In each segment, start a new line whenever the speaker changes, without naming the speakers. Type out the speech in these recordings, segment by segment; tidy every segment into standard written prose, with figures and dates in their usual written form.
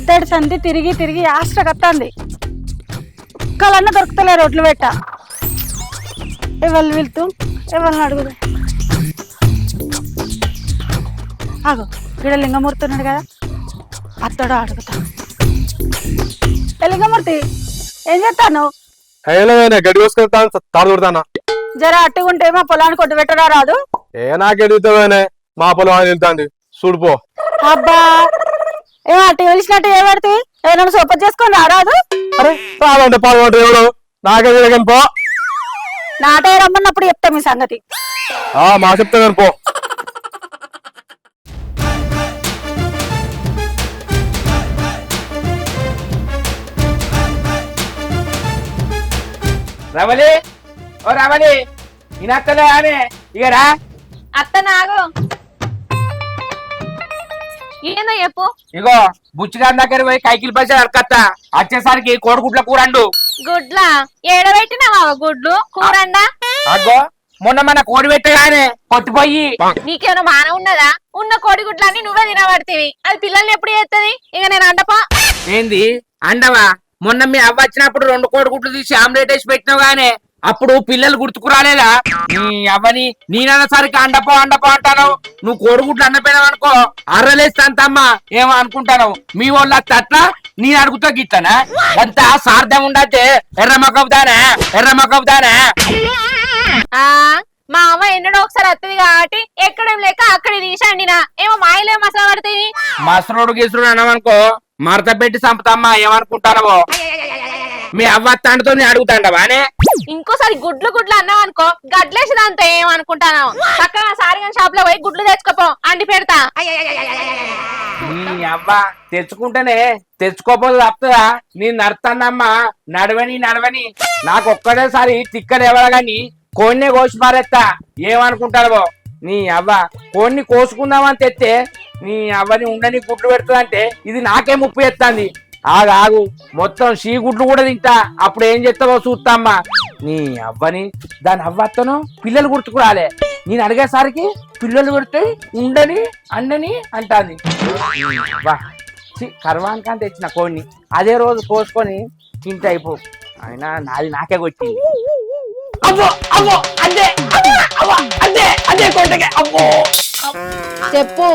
పొద్దటి సంధి తిరిగి తిరిగి ఆస్ట్రకత్తాంది. ఒక్కలన్నా దొరుకుతలే రోడ్లు పెట్ట. ఎవరు వెళ్తూ ఎవరిని అడుగుదు. ఆగో ఇక్కడ లింగమూర్తి ఉన్నాడు కదా, అత్తడో అడుగుతా. లింగమూర్తి ఏం చేస్తాను?
గడ్డి కోసుకొని తాడుతానా?
జర అట్టుకుంటే మా పొలాన్ని కొట్టు పెట్టడా రాదు?
నాకెడుగుతావేనే, మా పొలం వెళ్తాంది చూడుపో.
అబ్బా ఏమో అట్టు వెలిసినట్టు ఏ పడితే ఏమైనా సూపర్ చేసుకొని రారాదు?
అరే పాలంటే పాల్గొంటే ఎవరు నాకే తిరగని పో.
నాటే రమ్మన్నప్పుడు చెప్తా మీ సంగతి.
మా చెప్తా కానీ పో.
రవలి ఓ రవలి ఈయనత్తలే ఆమె ఇగరా
అత్త నాగు ఏందో చెప్పు.
ఇగో బుచ్చిగారి దగ్గర పోయి కైకిలి పైసలు అడకత్తా, వచ్చేసరికి కోడిగుడ్ల కూరండు.
గుడ్ల ఏడబెట్టినావా గుడ్లు కూరండా?
అగ్గో మొన్న మన కోడి పెట్టగానే కొట్టిపోయి.
నీకేమైనా మాన ఉన్నదా? ఉన్న కోడి గుడ్లన్నీ నువ్వే తినబడితేవి, అది పిల్లల్ని ఎప్పుడు చేస్తుంది? ఇక నేను అండపా.
ఏంది అండవా? మొన్న మీ అవ్వ వచ్చినప్పుడు 2 కోడిగుడ్లు తీసి ఆమ్లెట్ వేసి పెట్టినావు గానే అప్పుడు పిల్లలు గుర్తుకురాలేదా? నీ అవ్వని నేనన్నసరికి అండపో అండపో అంటాను. నువ్వు కోడిగుడ్లు అన్నపోయినావు అనుకో అర్రలేస్తాంతమ్మా ఏమో అనుకుంటాను. మీ వాళ్ళు అట్లా నేను అడుగుతా గిట్లనా? అంత సార్థం ఉండతే ఎర్రమొక్కవుతానా ఎర్రమొక్కవుతానా?
ఆ మా అమ్మ ఎన్నడో ఒకసారి వస్తుంది కాబట్టి ఎక్కడేం లేక అక్కడ తీసండినా ఏమో మాయలే మసలు పడుతుంది.
మసరుడు గిసుడు అన్నావనుకో మరత పెట్టి చంపుతామ్మా ఏమనుకుంటానవో. మీ అవ్వ తండ్రితో అడుగుతాండవానే.
ఇంకోసారి గుడ్లు గుడ్లు అన్నావు అనుకో గడ్లేసి దాంతో ఏమనుకుంటాను. చక్కగా సారిగా షాప్ లో పోయి గుడ్లు తెచ్చుకోపో, అండి పెడతా.
నీ అవ్వ తెచ్చుకుంటేనే తెచ్చుకోపోదు తప్పుదా? నేను నడుతానమ్మా నడవని నడవని నాకు ఒక్కడేసారి తిక్కలు ఎవరగాని కోడినే కోసి మారేస్తా ఏమనుకుంటారో. నీ అవ్వ కోడిని కోసుకుందామని తెస్తే నీ అవ్వని ఉండని గుడ్లు పెడుతుందంటే ఇది నాకే ముప్పు ఎత్తాంది. ఆగు మొత్తం షీ గుడ్లు కూడా తింటా, అప్పుడు ఏం చేస్తావో చూస్తామ్మా. నీ అవ్వని దాని అవ్వత్తను పిల్లలు గుర్తుకురాలే, నేను అడిగేసరికి పిల్లలు కొడితే ఉండని అండని అంటాంది. కర్వానికాని తెచ్చిన కోడిని అదే రోజు కోసుకొని తింటే అయిపో. అయినా నాది నాకే కొట్టింది. అవ్వో అవ్వో అదే అదే అదే కొట్టకే అవ్వో.
చెప్పు,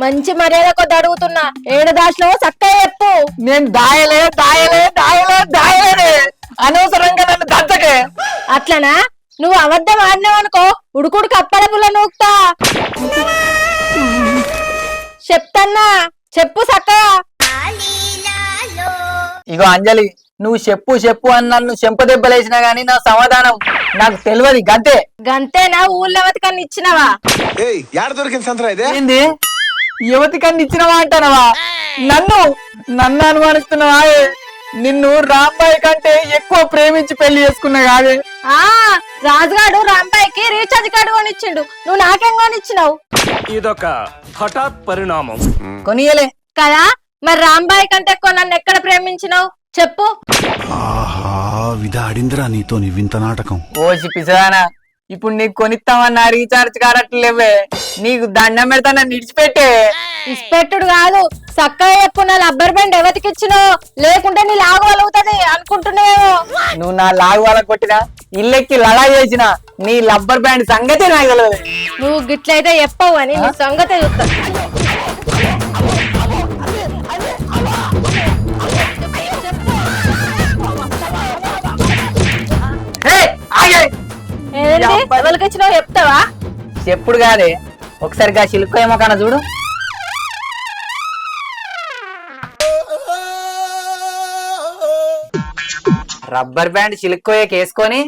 మంచి మర్యాద కొద్ది అడుగుతున్నా. ఏడు దాంట్లో చక్కగా చెప్పు.
నేను దాయలే దాయలే దాయలే దాయలే అనవసరంగా నన్ను దంచకే.
అట్లనా? నువ్వు అబద్ధం ఆడినావు అనుకో ఉడుకుడుకు అప్పల పుల్ల నూకుతా. చెప్తన్నా చెప్పు చక్కగా.
ఇగో అంజలి, నువ్వు చెప్పు చెప్పు అని నన్ను చెంపదెబ్బలేసినా గానీ నా సమాధానం నాకు తెలియదు. గంతే
గంతేనా? ఊళ్ళో ఎవరికన్నా ఇచ్చినవా?
ఏంది యువతికన్నా ఇచ్చినవా అంటానవా? నన్ను నన్ను అనుమానిస్తున్నావా? నిన్ను రాంబాయి కంటే ఎక్కువ ప్రేమించి పెళ్లి చేసుకున్నా కాదే.
ఆ రాజుగాడు రాంబాయికి రీఛార్జ్ కార్డు కొనిచ్చిండు, నువ్వు నాకేం కొనిచ్చినావు?
ఇదొక హఠాత్ పరిణామం.
కొనియలే
కదా, మరి రాంబాయి కంటే ఎక్కువ నన్ను ఎక్కడ ప్రేమించినావు చెప్పు.
విధాడిందిరా నీతో నీ వింత నాటకం.
ఓసి పిసదానా, ఇప్పుడు నీకు కొనిస్తామన్నా రీఛార్జ్ కారట్లేవే. నీకు దండం పెడతా నన్ను ఇడిచిపెట్టే.
ఇష్టపెట్టుడు కాదు, చక్కగా చెప్పు. నా రబ్బర్ బ్యాండ్ ఎవరికి ఇచ్చినావు? లేకుంటే నీ లాగు వలుగుతుంది అనుకుంటున్నావేమో.
నువ్వు నా లాగు వాళ్ళకి కొట్టినా ఇల్లెక్కి లడా చేసిన నీ రబ్బర్ బ్యాండ్ సంగతే నాకు తెలియదు.
నువ్వు గిట్లయితే చెప్పవు అని నీ సంగతే చూస్తా. ఎవరికి ఇచ్చినావు చెప్తావా?
చెప్పుడు కాదే, ఒకసారిగా సిల్క్ ఏమో కన్నా చూడు. రబ్బర్ బ్యాండ్ సిల్క్ వేసుకొని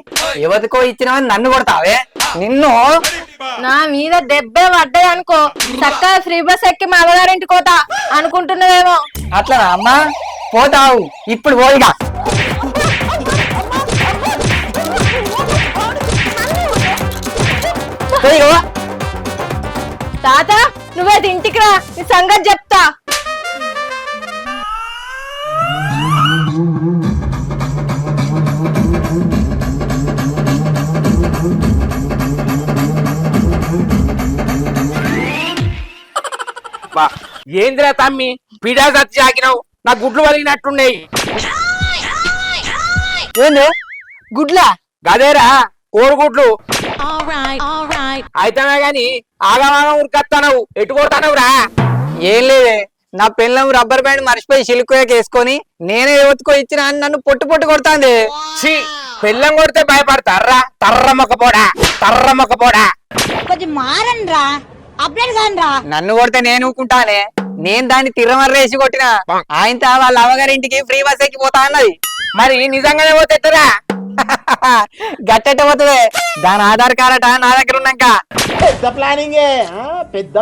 యువతకో ఇచ్చినవని నన్ను కొడతావే? నిన్ను
నా మీద దెబ్బే పడ్డది అనుకో చక్కగా ఫ్రీ బస్ ఎక్కి మా అమ్మగారింటికి పోతా అనుకుంటున్నావేమో.
అట్లనా అమ్మా? పోతావు ఇప్పుడు పోయిగా.
తాత నువ్వే ఇంటికి రా, నీ సంగతి చెప్తా.
ఏంద్రా తమ్మి పిడా సత్తి ఆకినావు? నా గుడ్లు వలిగినట్టున్నాయి.
ఏంది గుడ్లా?
గదేరా కోడిగుడ్లు. అయితమే గాని ఆగమాగం ఉరికత్తానవు, ఎటు కొడతానవురా?
ఏం లేదే, నా పెళ్ళం రబ్బర్ బ్యాండ్ మర్చిపోయి సిల్క్ వేసుకొని నేనే యువతకో ఇచ్చిన అని నన్ను పొట్టు పొట్టు కొడతాంది.
ఛీ, పెళ్ళం కొడితే భయపడతారా? తర్రమ్మకపోడా
కొంచెం మారండి రా, అప్డేట్ కాని రా.
నన్ను కొడితే నేను ఊకుంటానే, నేను దాన్ని తిరమర్రేసి కొట్టిన. ఆయనతో వాళ్ళ అవ్వగారింటికి ఫ్రీ బస్ ఎక్కి పోతా అన్నది.
మరి నిజంగానే పోతేరా?
గట్టెట్ట పోతుంది, దాని ఆధార్ కార్డ్ నా దగ్గర ఉన్నాక.
పెద్ద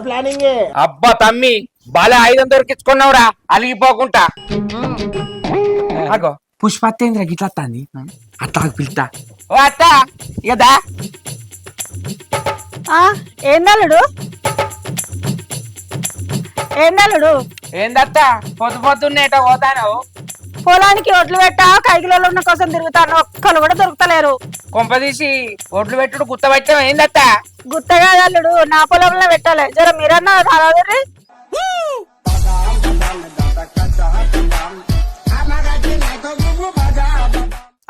ప్లానింగే.
అబ్బా తమ్మి, బాలే ఆయుధం దొరికించుకున్నావురా అలిగిపోకుండా. అగో పుష్పత్తేంద్ర గిట్లా అత్త పిలుతా. ఓ అత్త ఇకదా.
ఏందల్లుడు
ఏందత్త పొద్దు పొద్దున్నేట పోతాను?
పొలానికి ఒడ్లు పెట్టా, కైకిలలో ఉన్న కోసం తిరుగుతాను, ఒక్కరు కూడా దొరుకుతలేరు.
కొంపదీసి ఒడ్లు పెట్టుడు గుత్తబట్టాం ఏందత్త?
గుత్తగా అల్లుడు, నా పొలంలో పెట్టాలి, జర మీరన్నా రాదరి.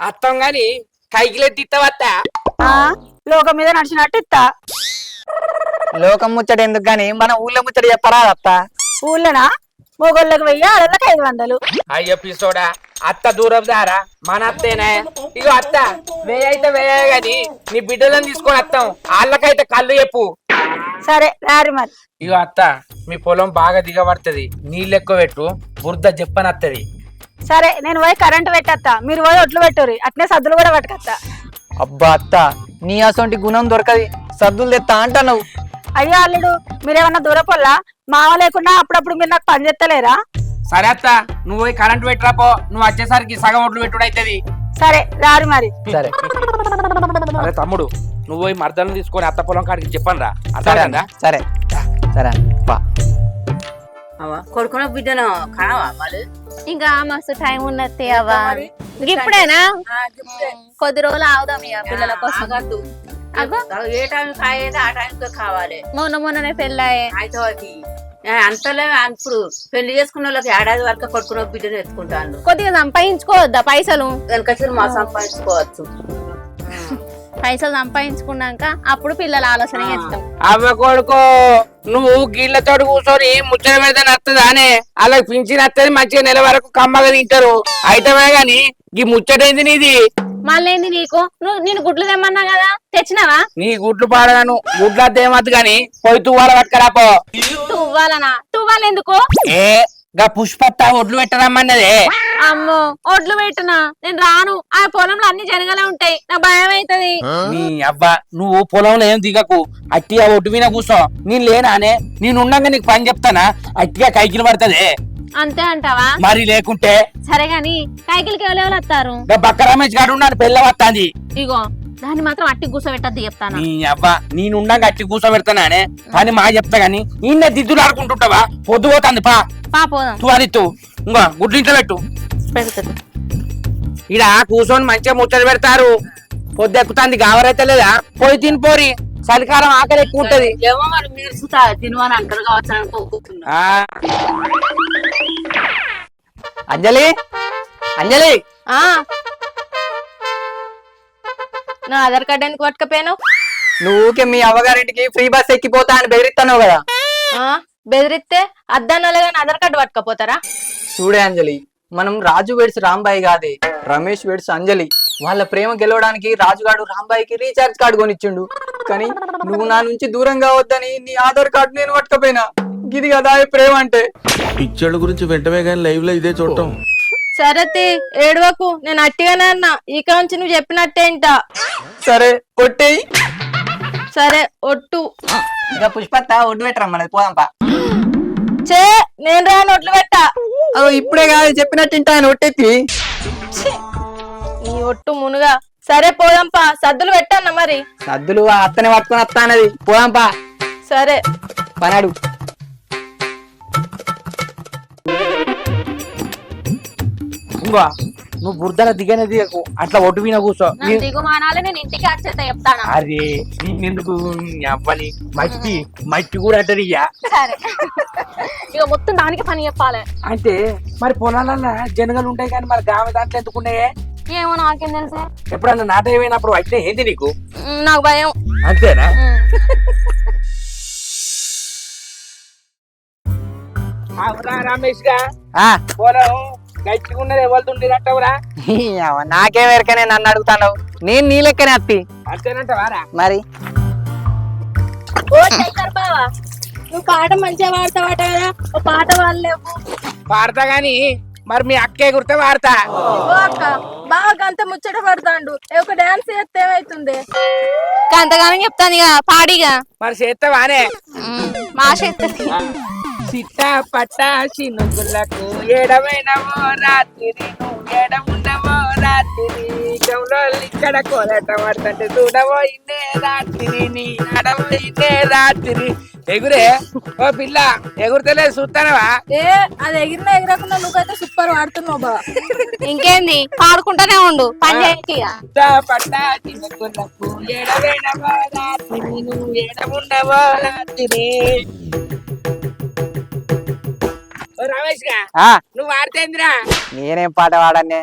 అత్తం గాని కైకిలెత్తిత్తవత్త.
లోకం మీద నడిచినట్టు ఇస్తా.
లోకం ముచ్చట ఎందుకు గాని మన ఊళ్ళో ముచ్చట చెప్పరా అత్త?
ఊళ్ళనా మొగోళ్ళకి 1000, ఆడళ్ళకి 500.
అయ్యో పిసోడా, అత్త దూరం దారా, మన అత్తేనే. ఇగో అత్త వేయైతే వేయ గాని నీ బిడ్డలను తీసుకొని వస్తాం, వాళ్ళకైతే కళ్ళు చెప్పు.
సరే రారి మరి.
ఇగో అత్త, మీ పొలం బాగా దిగబడుతుంది, నీళ్ళు ఎక్కువ పెట్టు, బురద చెప్పనత్తది.
సరే నేను పోయి కరెంట్ పెట్టేస్తా, మీరు పోయి ఒడ్లు పెట్టుర్రి, అట్నే సద్దులు కూడా పట్టుకొస్తా.
అబ్బా అత్త, నీ అసొంటి గుణం దొరకది, సద్దులు తెత్తా అంటున్నావు.
అయ్యో అల్లుడు, మీరేమన్నా దూరపోల్లా? మావ లేకుండా అప్పుడప్పుడు మీరు నాకు పని చేస్తలేరా?
సరే అత్త, నువ్వు పోయి కరెంట్ పెట్టరాపో, నువ్వు వచ్చేసరికి సగం ఒడ్లు పెట్టుడు అవుతుంది.
సరే రారి మరి.
సరే
అరే తమ్ముడు, నువ్వు పోయి మర్దలను తీసుకొని అత్త పొలం కాడికి చెప్పను రా.
సరే సరే సరే పా.
కొడుకున్న బిడ్డను కావా వాళ్ళు?
ఇంకా మస్తు టైం ఉన్నది అవ్వ. ఇప్పుడేనా? కొద్ది రోజులు ఆగుదాం ఇక పిల్లల కోసం. అగో
ఏ టైం కాయేది ఆ టైంకి కావాలి.
మొన్ననే పెళ్ళాయే.
అయితే అంతలే ఇప్పుడు పెళ్లి చేసుకున్న వాళ్ళకి ఏడాది వరకు కొడుకున్న బిడ్డను ఎత్తుకుంటాను.
కొద్దిగా సంపాదించుకోవద్దా పైసలు?
వెనక మా సంపాదించుకోవచ్చు.
పైసలు సంపాదించుకున్నాక అప్పుడు పిల్లల ఆలోచన చేస్తాం.
అవ్వ కొడుకో, నువ్వు గీళ్లతో కూర్చొని ముచ్చట పెడితే నచ్చదా అనే? అలా పింఛన్ వస్తుంది, మంచిగా నెల వరకు కమ్మగా తింటారు. అయితమే గాని ఈ ముచ్చటేంది నీది?
మళ్ళేంది నీకు? నేను గుడ్లు తెమ్మన్నా కదా, తెచ్చినావా?
నీ గుడ్లు పాడగాను, గుడ్లు అద్దేమద్దు గాని పోయి తువ్వాల పట్టుకరాపో.
తువ్వాలనా? తువ్వాలెందుకు?
ఏ గా పుష్పత్త ఒడ్లు పెట్టరమ్మన్నదే.
అమ్మో, ఒడ్లు పెట్టనా? నేను రాను, ఆ పొలంలో అన్ని జనగాలే ఉంటాయి, నాకు భయం అవుతుంది.
నీ అవ్వ, నువ్వు పొలంలో ఏం దిగకు, అట్టిగా ఒడ్డు మీద కూర్చో. నేను లేనానే, నేను ఉండగా నీకు పని చెప్తానా? అట్టిగా కైకిలు పడుతుంది.
అంతే అంటావా?
మరి లేకుంటే
సరే గాని కైకిలకి ఎవరెవరు వస్తారు?
బక్క రమేష్ గారు ఉన్నాను, పెళ్ళ వస్తాంది.
ఇగో దాన్ని మాత్రం అట్టి కూర్చోబెట్టద్దు చెప్తాను.
నీ అవ్వ, నేనుండగా అట్టి కూర్చోబెడతానే పని మా చెప్తా గాని ఈయన దిద్దులు ఆడుకుంటుంటావా? పొద్దు పోతుంది పా
పోదాం.
తూ అది తూ ఇంకో గుడ్లు ఇంట్లో పెట్టు.
పెడుతుంది
ఇడ కూర్చొని మంచిగా ముచ్చట పెడతారు. పొద్దు ఎక్కుతుంది, గావరైతే లేదా? పోయి తినిపోరి, చలికాలం ఆకలి ఎక్కువ ఉంటది.
ఏమో మరి మీరు తినవని అంటారు కావచ్చు అనుకుంటున్నా.
అంజలి, అంజలి,
నా ఆధార్ కార్డు ఎందుకు పట్టుకపోయాను?
నువ్వుకే మీ అవ్వగారింటికి ఫ్రీ బస్ ఎక్కిపోతా అని బెదిరిస్తాను కదా.
బెదిరిస్తే అద్దానాలు కానీ ఆధార్ కార్డు పట్టుకపోతారా?
చూడే అంజలి, మనం రాజు వెడ్స్ రాంబాయి కాదే, రమేష్ వెడ్స్ అంజలి. వాళ్ళ ప్రేమ గెలవడానికి రాజుగాడు రాంబాయికి రీఛార్జ్ కార్డు కొనిచ్చిండు. కానీ నువ్వు నా నుంచి దూరం కావద్దని నీ ఆధార్ కార్డు నేను పట్టుకపోయినా. ఇది కదా ప్రేమ అంటే.
పిక్చర్ల గురించి వెంటనే కానీ లైవ్ లో ఇదే చూడటం.
సరే ఏడవకు, నేను అట్టిగానే అన్నా, ఇక నుంచి నువ్వు చెప్పినట్టేంట.
సరే ఒట్టేయి.
సరే ఒట్టు.
ఇక పుష్పత్త ఒడ్డు పెట్టరమ్మది, పోదాంపా.
నేను రాను, ఒట్లు పెట్టా.
ఇప్పుడే కాదు చెప్పినట్టు ఇంట ఆయన ఒట్టెత్తి.
ఈ ఒట్టు మునుగా. సరే పోదాంపా, సద్దులు పెట్టాన్న మరి.
సద్దులు ఆ అత్తనే పట్టుకొని వస్తా అన్నది, పోదాంపా.
సరే
పనాడు.
ఇంకో నువ్వు బురదల దిగనే దిగకు అట్లా ఒట్టు విన కూర్చో
నన్ను దిగుమానాలి, నేను ఇంటికి వచ్చేత చెప్తాను.
అరే నీకెందుకు అవ్వని మట్టి మట్టి కూడా అంటారు ఇయ్యా.
సరే ఇక మొత్తం దానికి పని చెప్పాలి.
అంటే మరి పొలాలల్లో జనగలు ఉంటాయి కానీ మరి గామె దాంట్లో ఎందుకున్నాయే?
ఏమో నాకేం తెలుసా,
ఎప్పుడన్నా నాట ఏమైనప్పుడు అయితే ఏంది నీకు?
నాకు భయం.
అంతేనా? అవునా రమేష్ గా పొలం గట్టిగున్నది ఎవరుతుండేదంటావురా?
నాకేం ఎరకనే నన్ను అడుగుతాను, నేను నీ లెక్కనే అత్తి.
అంతేనంటావారా?
మరి
ఓ శంకర్ బావా, నువ్వు పాట మంచిగా పాడతావాట కదా, ఓ పాట పాడలేవు.
పాడతా గాని మరి మీ అక్కే గుర్తే వాడతా.
ఓ అక్క బాగా అంత ముచ్చట పడతాండు, ఒక డాన్స్ చేస్తే ఏమైతుంది? అంతగానే చెప్తాను ఇక పాడిగా.
మరి చేస్తావానే?
మా చేస్తుంది.
సిట్ట పట్ట చినుకులకు ఎడమైనవో రాత్రి, నువ్వు ఎడముండవో రాత్రి, గౌలో ఇక్కడ కోలట పడుతుంటే చూడవో ఇన్నే రాత్రి, నీ నడవో ఇన్నే రాత్రి. ఎగురే ఓ పిల్ల, ఎగురుతలేదు చూస్తానవా?
ఏ అది ఎగిరినా ఎగిరకుండా నువ్వైతే సూపర్ పాడుతున్నావు బా. ఇంకేంది, పాడుకుంటానే ఉండు, పని చేయకి.
పట్ట చినుకులకు ఎడమైనవో రాత్రి, నువ్వు ఎడముండవో రాత్రి. రమేష్ గా నువ్వు వాడితేంద్రా?
నేనేం పాట పాడనే.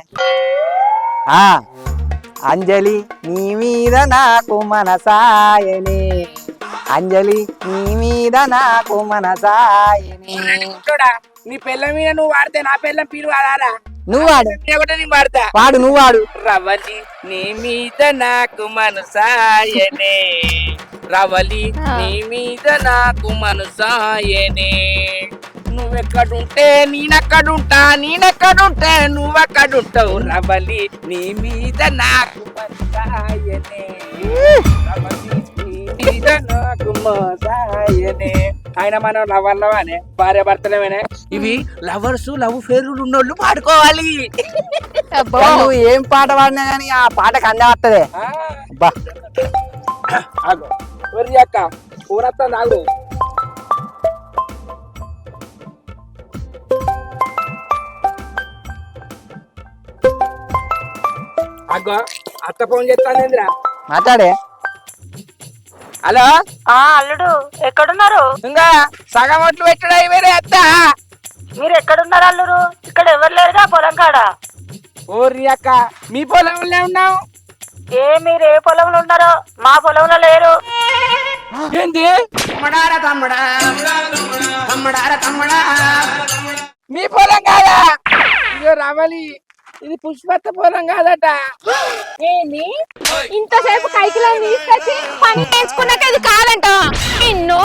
అంజలి నీ మీద నాకు మనసాయనే, అంజలి నీ మీద నాకు మనసాయనే.
నీ పిల్ల మీద నువ్వు వాడితే నా పిల్ల పీలు వాడారా?
నువ్వు వాడు,
నేను వాడతా.
వాడు నువ్వు వాడు.
రవలి నీ మీద నాకు మనసాయనే, రవలి నీ మీద నాకు మనసాయనే, నువ్వెక్కడుంటే నేనెక్కడుంటా, నేనెక్కడుంటే నువ్వెక్కడుంటావు, రవలి నీ మీద నాకు మనసాయనే, రవలి నీ మీద నాకు మనసాయనే. ఆయన మనం లవర్లవానే, భార్య భర్తలమేనే. ఇవి లవర్స్ లవ్ ఫెయిర్లు ఉన్నోళ్ళు పాడుకోవాలి.
నువ్వు ఏం పాట పాడినా గానీ ఆ పాటకు అందం వస్తదే.
అక్క పూరత్తా నాగు. అగ్గో అత్త ఫోన్ చేస్తానేంద్రా?
మాట్లాడే.
హలో
అల్లుడు ఎక్కడున్నారు?
ఇంకా సగం ఒట్లు పెట్టడా వేరే అత్త?
మీరు ఎక్కడున్నారు అల్లుడు? ఇక్కడ ఎవరు లేరుగా పొలం కాడ.
ఓరి అక్క మీ పొలంలో ఉన్నావు.
మీరు ఏ పొలంలో ఉన్నారో మా పొలంలో లేరు.
ఏంది? మీ పొలం కాదా? ఇదో రవలి, ఇది పుష్పత్త పొలం కాదట.
ఏంది ఇంతసేపు కైకిలో తీసుకొచ్చి పని నేర్చుకున్నాక ఇది కాదంట నిన్ను.